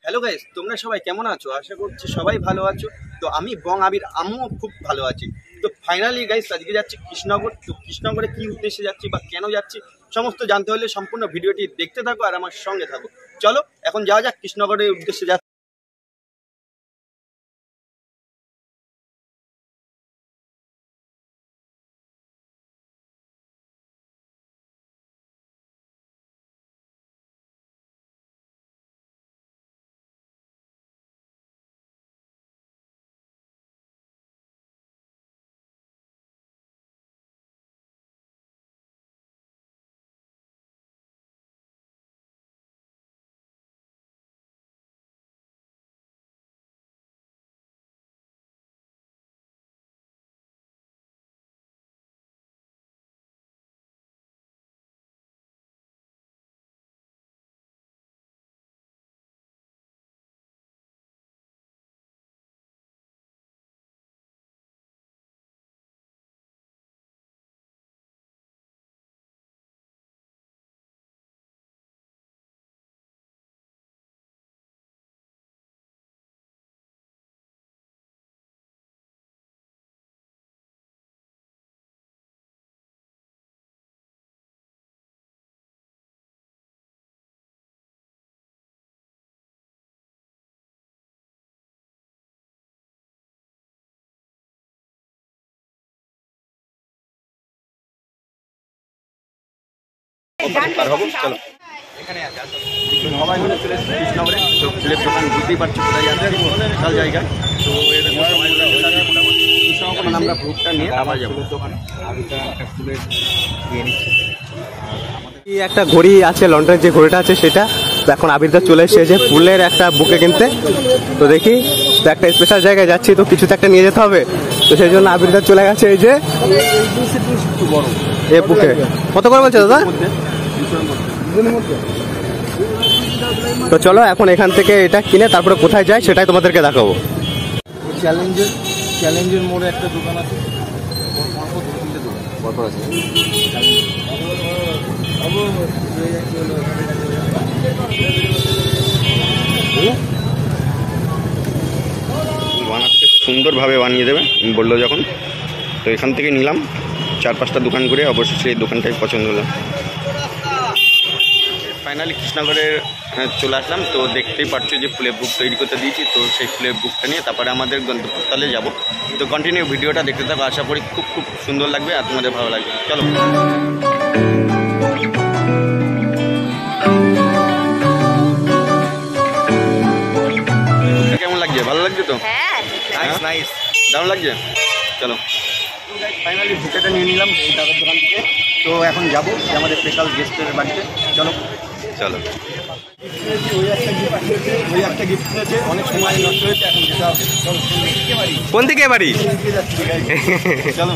Hello guys, তোমরা সবাই কেমন আছো? আশা করছি সবাই ভালো আছো। তো আমি বং আবির আমিও খুব ভালো আছি। তো ফাইনালি গাইস আজকে যাচ্ছি কৃষ্ণনগর। তো কৃষ্ণনগরে কি উদ্দেশ্যে যাচ্ছি বা কেন যাচ্ছি সমস্ত জানতে হলে সম্পূর্ণ ভিডিওটি দেখতে থাকো আর আমার সঙ্গে থাকো। চলো এখন যাওয়া যাক কৃষ্ণনগরের উদ্দেশ্যে যাচ্ছি। আর হবো চলো এখানে সবাই মিলে চলে এসেছি কৃষ্ণনগরে। তো ফুলের দোকান বুঝতেই পারছি কোথায় যাচ্ছে বিশাল জায়গায়। তো এরকম সবাই মিলে মোটামুটি কৃষ্ণনগর আমরা গ্রুপটা নিয়ে আবার যাবো দোকানে। একটা ঘড়ি আছে, লন্ডনের যে ঘড়িটা আছে সেটা। তো এখন আবিরদা চলে এসেছে ফুলের একটা বুকে কিনতে। তো দেখি তো একটা স্পেশাল জায়গায় যাচ্ছি, তো কিছু তো একটা নিয়ে যেতে হবে। তো সেই জন্য আবিরদা চলে গেছে এই যে এ বুকে। কত করে বলছে দাদা? তো চলো এখন এখান থেকে এটা কিনে তারপরে কোথায় যায় সেটাই তোমাদেরকে দেখাবো। চ্যালেঞ্জের মোড়ে একটা দোকান আছে, বানাচ্ছে সুন্দরভাবে বানিয়ে দেবে বললো যখন। তো এখান থেকে নিলাম 4-5টা দোকান করে, অবশ্যই এই দোকানটাই পছন্দ হলো। ফাইনালি কৃষ্ণনগরের চলে আসলাম। তো দেখতেই পাচ্ছ যে ফুলের বুক তৈরি করতে দিয়েছি। তো সেই ফুলের বুকটা নিয়ে তারপরে আমাদের গন্তব্যস্থলে যাব। তো কন্টিনিউ ভিডিওটা দেখতে থাকো, আশা করি খুব সুন্দর লাগবে আর তোমাদের ভালো লাগবে। চলো কেমন লাগছে? ভালো লাগছে তো? নাইস, দারুণ লাগছে। চলো ফাইনালি বুকেটা নিয়ে নিলাম এই দাদার দোকান থেকে। তো এখন যাবো আমাদের স্পেশাল গেস্টের বাড়িতে। চলো চলো ওই একটা গিফট নিয়েছে, অনেক সময় নষ্ট হয়েছে, এখন যেতে হবে। কোন দিকে বাড়ি? চলো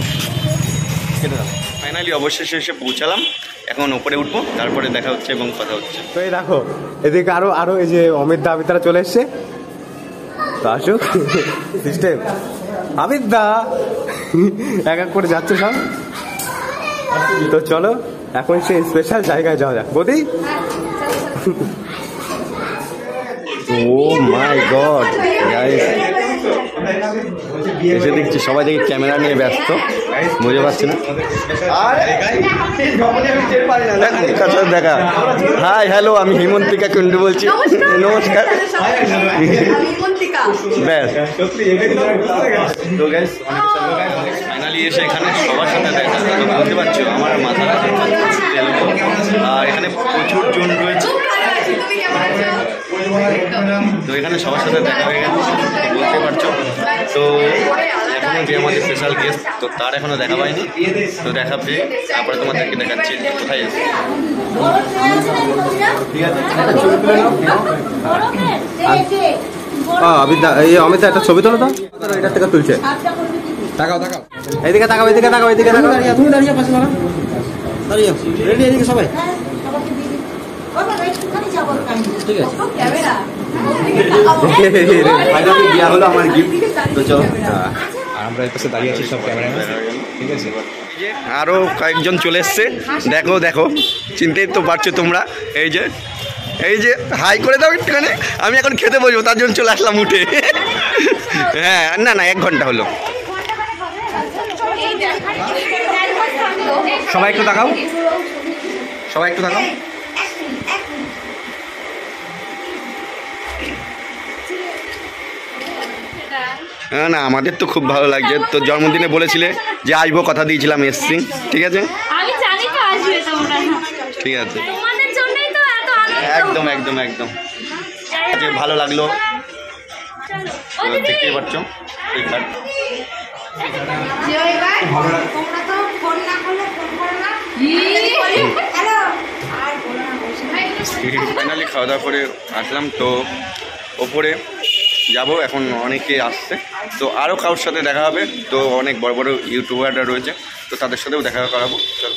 ফাইনালি অবশেষে এসে পৌঁছালাম। এখন উপরে উঠবো, তারপরে দেখা হচ্ছে এবং কথা হচ্ছে। তো এই দেখো এদিকে আরো এই যে অমিত দা আবির চলে এসছে। তো আসুক সিস্টেম আবির দা এক এক করে যাচ্ছে সব। তো চলো এখন সেই স্পেশাল জায়গায় যাওয়া যাক। বৌদি ও মাই গড গাইস, এসে দেখছি সবাই দেখি ক্যামেরা নিয়ে ব্যস্ত, বুঝতে পারছি না। দেখা হাই হ্যালো, আমি হিমন্তিকা কুন্ডু বলছি। নমস্কার। তো গাইস ফাইনালি এসে এখানে সবার সাথে দেখা, তো বলতে পারছো আমার মাথাটা আর এখানে প্রচুর জন রয়েছে। তো এখানে সবার সাথে দেখা হয়ে গেছে, বলতে পারছো। তো এখনো যে আমাদের স্পেশাল গেস্ট, তো তার এখনো দেখা পাইনি। তো দেখা পেয়ে তারপরে তোমাদেরকে দেখাচ্ছি কোথায় এসে। এই অমিত একটা ছবি তোলো তো, এটার থেকে তুলছে। তাকাও এইদিকে তাকাও, এইদিকে তাকাও, এইদিকে তাকাও। তুমি দাঁড়িয়ে পাশে দাঁড়িয়ে রেডি, এদিকে সবাই ঠিক আছে। দেওয়া হলো আমার গিফট। তো চলো আর আমরা এই পাশে দাঁড়িয়ে আছি সব ক্যামেরাম্যান, ঠিক আছে। আরো কয়েকজন চলে এসছে, দেখো চিনতেই তো পারছো তোমরা। এই যে এই যে হাই করে দাও একটুখানি, আমি এখন খেতে বসবো তার জন্য চলে আসলাম উঠে। হ্যাঁ না না 1 ঘন্টা হলো। সবাই একটু তাকাও, সবাই একটু তাকাও। না না আমাদের তো খুব ভালো লাগছে, তো জন্মদিনে বলেছিলে যে আসবো, কথা দিয়েছিলাম, এসছি, ঠিক আছে আমি জানি তো আসবে তোমরা, ঠিক আছে তোমাদের জন্যই তো এত আনন্দ। একদম একদম একদম যে ভালো লাগলো। তো দেখতেই পাচ্ছ এই কার্ড। ফাইনালি খাওয়া দাওয়া করে আসলাম, তো ওপরে যাব, এখন অনেকে আসছে, তো আরও কারোর সাথে দেখা হবে, তো অনেক বড় বড় ইউটিউবাররা রয়েছে, তো তাদের সাথেও দেখা করাবো। চল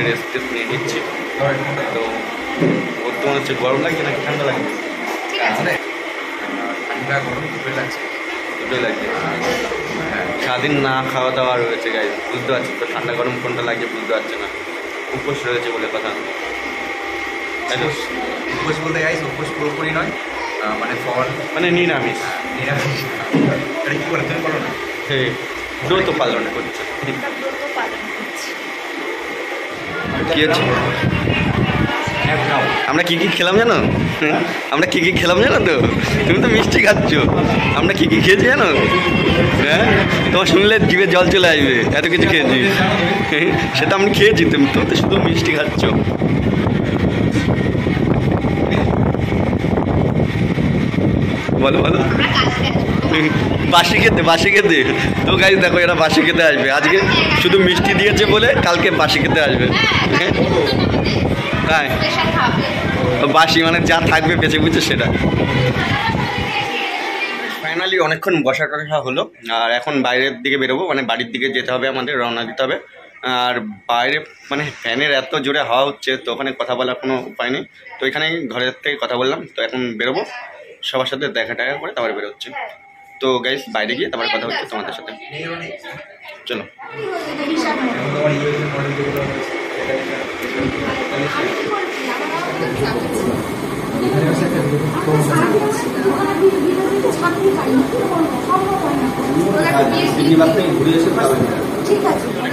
রেস্ট নিয়ে নিচ্ছি। তো ওর তোমার হচ্ছে গরম লাগছে নাকি ঠান্ডা লাগছে? ঠান্ডা গরম দুটোই লাগছে। দুটোই লাগছে। সারাদিন না খাওয়া দাওয়া রয়েছে গাই, বুঝতে পারছি তো ঠান্ডা গরম কোনটা লাগছে বুঝতে পারছে না। উপোস রয়েছে বলে কথা, তাই তো? উপোস বলতে গাইস উপোস পুরোপুরি নয়, মানে ফল, মানে নিরামিষ। নিরামিষ। এটা কি করে তুমি বলো না? হ্যাঁ ব্রত পালন করছে। কি হচ্ছে? আমরা কি কি খেলাম জানো? আমরা কি কি খেলাম জানো তো? তুমি তো মিষ্টি খাচ্ছ, আমরা কি কি খেয়েছি জানো? হ্যাঁ তোমার শুনলে জিভে জল চলে আসবে, এত কিছু খেয়েছি। সেটা আমি খেয়েছি, তুমি তো শুধু মিষ্টি খাচ্ছ। বলো বলো। বাসি খেতে তো গাইজ দেখো এরা বাসি খেতে আসবে, আজকে শুধু মিষ্টি দিয়েছে বলে কালকে বাসি খেতে আসবে। তাই বাসি মানে যা থাকবে বেঁচে বুঝছে সেটা। ফাইনালি অনেকক্ষণ বসা টসা হলো, আর এখন বাইরের দিকে বেরোবো, মানে বাড়ির দিকে যেতে হবে, আমাদের রওনা দিতে হবে। আর বাইরে মানে ফ্যানের এত জোরে হাওয়া হচ্ছে, তো ওখানে কথা বলার কোনো উপায় নেই, তো এখানে ঘরের থেকে কথা বললাম। তো এখন বেরোবো, সবার সাথে দেখা টাকা করে তারপরে বেরোচ্ছে। তো গাইস বাইরে গিয়ে তারপরে কথা হচ্ছে তোমাদের সাথে, চলো।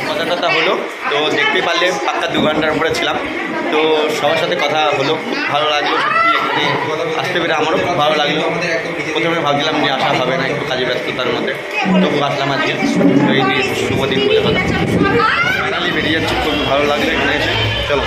কথা টথা হলো, তো দেখতে পারলে পাক্কা 2 ঘন্টার উপরে ছিলাম, তো সবার সাথে কথা হলো, খুব ভালো লাগলো সত্যি। এখানে আসতে পেরে আমারও খুব ভালো লাগলো। প্রথমে ভাবছিলাম যে আসা হবে না, একটু কাজে ব্যস্ততার মধ্যে, তবু আসলাম আজকে। তো এই যে শুভ দিন বলে কথা ফাইনালি বেরিয়ে যাচ্ছি, খুব ভালো লাগলো এখানে এসে। চলো।